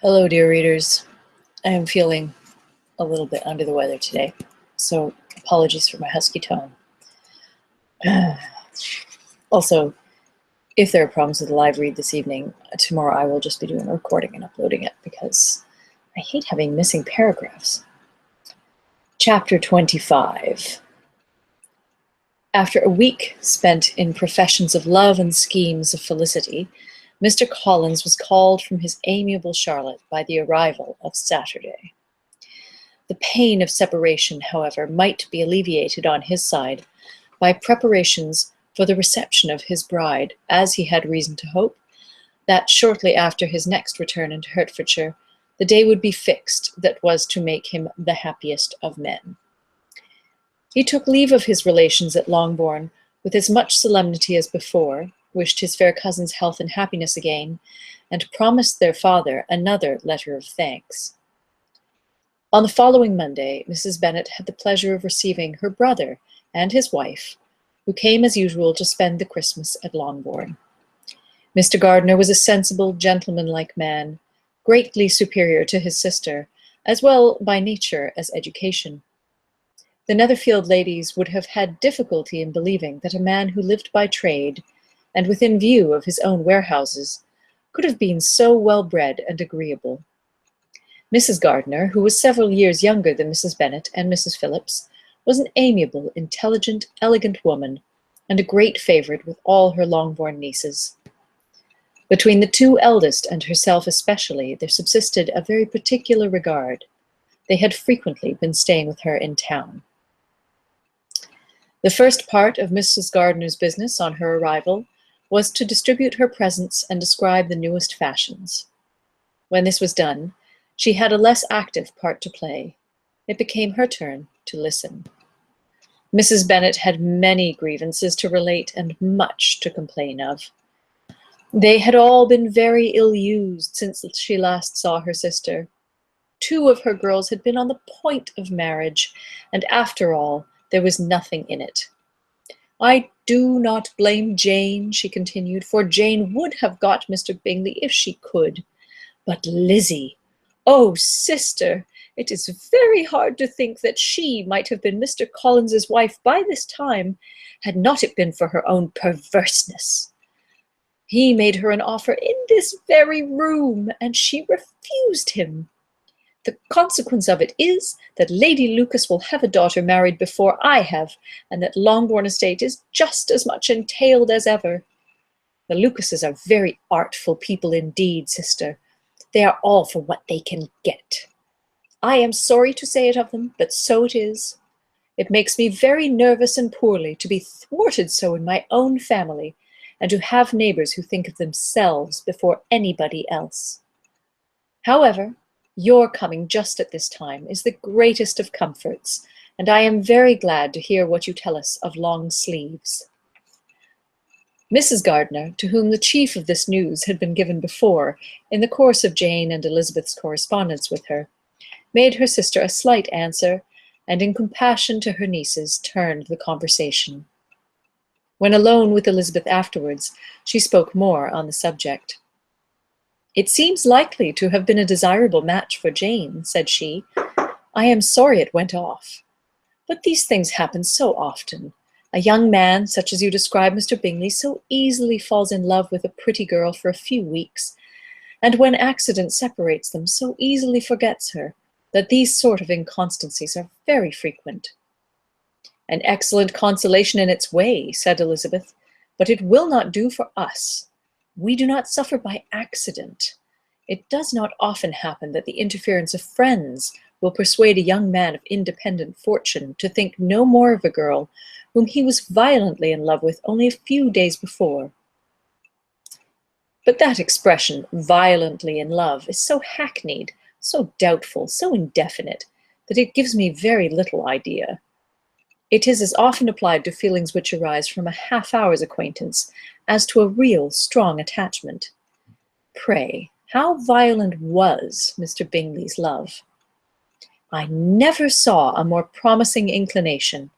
Hello, dear readers. I am feeling a little bit under the weather today, so apologies for my husky tone. Also, if there are problems with the live read this evening, tomorrow I will just be doing a recording and uploading it because I hate having missing paragraphs. Chapter 25. After a week spent in professions of love and schemes of felicity, Mr. Collins was called from his amiable Charlotte by the arrival of Saturday. The pain of separation, however, might be alleviated on his side by preparations for the reception of his bride, as he had reason to hope that shortly after his next return into Hertfordshire, the day would be fixed that was to make him the happiest of men. He took leave of his relations at Longbourn with as much solemnity as before, wished his fair cousin's health and happiness again, and promised their father another letter of thanks. On the following Monday, Mrs. Bennet had the pleasure of receiving her brother and his wife, who came as usual to spend the Christmas at Longbourn. Mr. Gardiner was a sensible, gentlemanlike man, greatly superior to his sister, as well by nature as education. The Netherfield ladies would have had difficulty in believing that a man who lived by trade, and within view of his own warehouses, could have been so well-bred and agreeable. Mrs. Gardiner, who was several years younger than Mrs. Bennet and Mrs. Phillips, was an amiable, intelligent, elegant woman, and a great favourite with all her Longbourn nieces. Between the two eldest and herself especially, there subsisted a very particular regard. They had frequently been staying with her in town. The first part of Mrs. Gardiner's business on her arrival was to distribute her presents and describe the newest fashions. When this was done, she had a less active part to play. It became her turn to listen. Mrs. Bennet had many grievances to relate and much to complain of. They had all been very ill-used since she last saw her sister. 2 of her girls had been on the point of marriage, and after all, there was nothing in it. "I do not blame Jane," she continued, "for Jane would have got Mr. Bingley if she could. But Lizzie, oh, sister, it is very hard to think that she might have been Mr. Collins's wife by this time, had not it been for her own perverseness. He made her an offer in this very room, and she refused him. The consequence of it is that Lady Lucas will have a daughter married before I have, and that Longbourn estate is just as much entailed as ever. The Lucases are very artful people indeed, sister. They are all for what they can get. I am sorry to say it of them, but so it is. It makes me very nervous and poorly to be thwarted so in my own family, and to have neighbours who think of themselves before anybody else. However, your coming just at this time is the greatest of comforts, and I am very glad to hear what you tell us of long sleeves." Mrs. Gardiner, to whom the chief of this news had been given before, in the course of Jane and Elizabeth's correspondence with her, made her sister a slight answer, and in compassion to her nieces turned the conversation. When alone with Elizabeth afterwards, she spoke more on the subject. "It seems likely to have been a desirable match for Jane," said she. "I am sorry it went off. But these things happen so often. A young man, such as you describe Mr. Bingley, so easily falls in love with a pretty girl for a few weeks, and when accident separates them, so easily forgets her, that these sort of inconstancies are very frequent." "An excellent consolation in its way," said Elizabeth, "but it will not do for us. We do not suffer by accident. It does not often happen that the interference of friends will persuade a young man of independent fortune to think no more of a girl whom he was violently in love with only a few days before. But that expression, violently in love, is so hackneyed, so doubtful, so indefinite, that it gives me very little idea. It is as often applied to feelings which arise from a half-hour's acquaintance as to a real strong attachment. Pray, how violent was Mr. Bingley's love? I never saw a more promising inclination.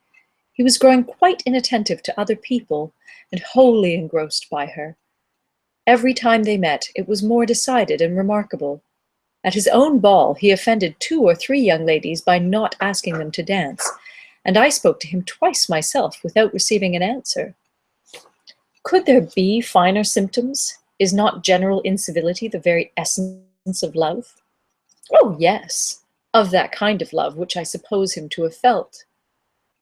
He was growing quite inattentive to other people, and wholly engrossed by her. Every time they met, it was more decided and remarkable. At his own ball, he offended 2 or 3 young ladies by not asking them to dance, and I spoke to him twice myself without receiving an answer. Could there be finer symptoms? Is not general incivility the very essence of love? Oh, yes, of that kind of love which I suppose him to have felt.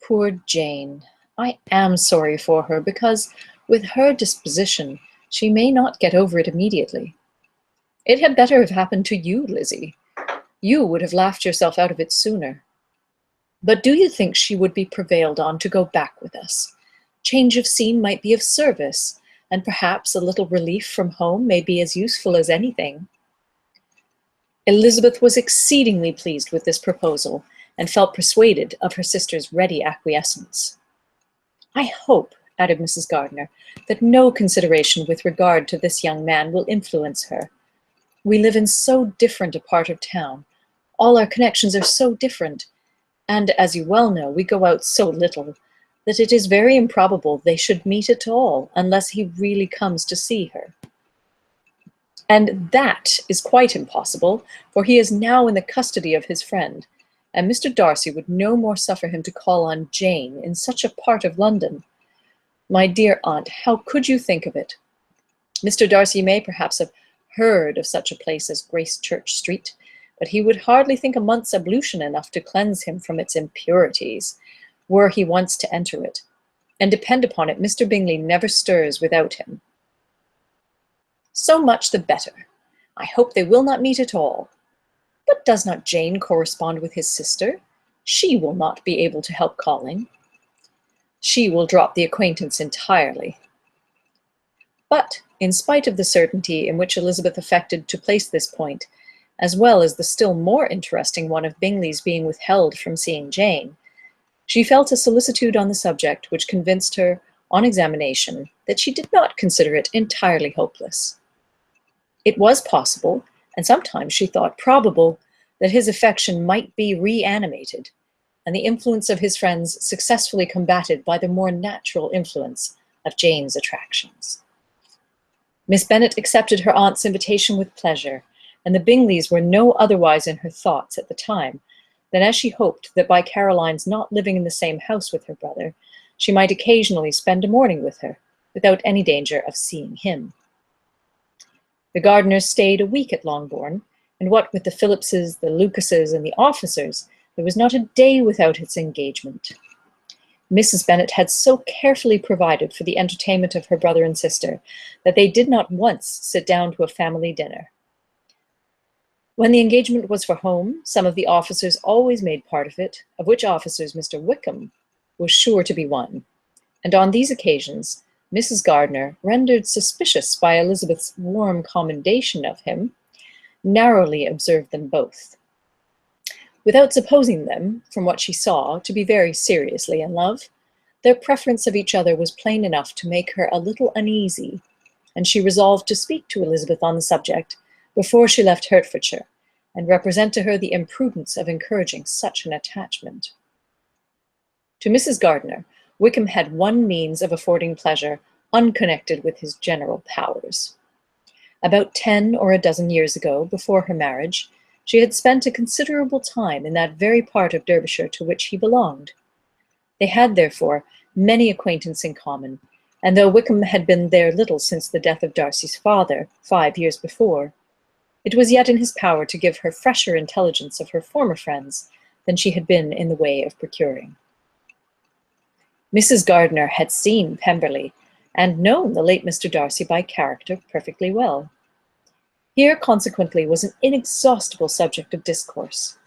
Poor Jane! I am sorry for her, because, with her disposition, she may not get over it immediately. It had better have happened to you, Lizzie. You would have laughed yourself out of it sooner. But do you think she would be prevailed on to go back with us? Change of scene might be of service, and perhaps a little relief from home may be as useful as anything. Elizabeth was exceedingly pleased with this proposal, and felt persuaded of her sister's ready acquiescence. I hope, added Mrs. Gardiner, that no consideration with regard to this young man will influence her. We live in so different a part of town. All our connections are so different, and, as you well know, we go out so little, that it is very improbable they should meet at all unless he really comes to see her. And that is quite impossible, for he is now in the custody of his friend, and Mr. Darcy would no more suffer him to call on Jane in such a part of London. My dear aunt, how could you think of it? Mr. Darcy may perhaps have heard of such a place as Gracechurch Street, but he would hardly think a month's ablution enough to cleanse him from its impurities, were he once to enter it. And depend upon it, Mr. Bingley never stirs without him. So much the better. I hope they will not meet at all. But does not Jane correspond with his sister? She will not be able to help calling. She will drop the acquaintance entirely. But, in spite of the certainty in which Elizabeth affected to place this point, as well as the still more interesting one of Bingley's being withheld from seeing Jane, she felt a solicitude on the subject which convinced her, on examination, that she did not consider it entirely hopeless. It was possible, and sometimes she thought probable, that his affection might be reanimated, and the influence of his friends successfully combated by the more natural influence of Jane's attractions. Miss Bennet accepted her aunt's invitation with pleasure, and the Bingleys were no otherwise in her thoughts at the time than as she hoped that by Caroline's not living in the same house with her brother, she might occasionally spend a morning with her, without any danger of seeing him. The Gardiners stayed a week at Longbourn, and what with the Phillipses, the Lucases, and the officers, there was not a day without its engagement. Mrs. Bennet had so carefully provided for the entertainment of her brother and sister that they did not once sit down to a family dinner. When the engagement was for home, some of the officers always made part of it, of which officers Mr. Wickham was sure to be one, and on these occasions Mrs. Gardiner, rendered suspicious by Elizabeth's warm commendation of him, narrowly observed them both. Without supposing them, from what she saw, to be very seriously in love, their preference of each other was plain enough to make her a little uneasy, and she resolved to speak to Elizabeth on the subject before she left Hertfordshire, and represent to her the imprudence of encouraging such an attachment. To Mrs. Gardiner, Wickham had one means of affording pleasure unconnected with his general powers. About 10 or a dozen years ago, before her marriage, she had spent a considerable time in that very part of Derbyshire to which he belonged. They had, therefore, many acquaintance in common, and though Wickham had been there little since the death of Darcy's father, 5 years before, it was yet in his power to give her fresher intelligence of her former friends than she had been in the way of procuring. Mrs. Gardiner had seen Pemberley, and known the late Mr. Darcy by character perfectly well. Here, consequently, was an inexhaustible subject of discourse.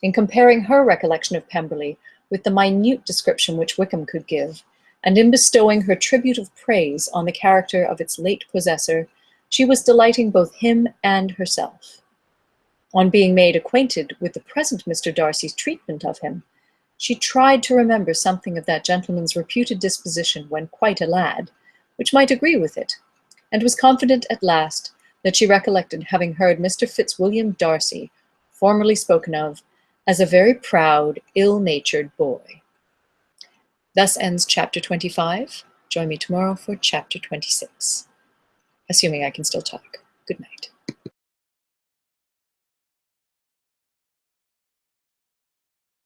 In comparing her recollection of Pemberley with the minute description which Wickham could give, and in bestowing her tribute of praise on the character of its late possessor, she was delighting both him and herself. On being made acquainted with the present Mr. Darcy's treatment of him, she tried to remember something of that gentleman's reputed disposition when quite a lad, which might agree with it, and was confident at last that she recollected having heard Mr. Fitzwilliam Darcy formerly spoken of as a very proud, ill-natured boy. Thus ends chapter 25. Join me tomorrow for chapter 26. Assuming I can still talk. Good night.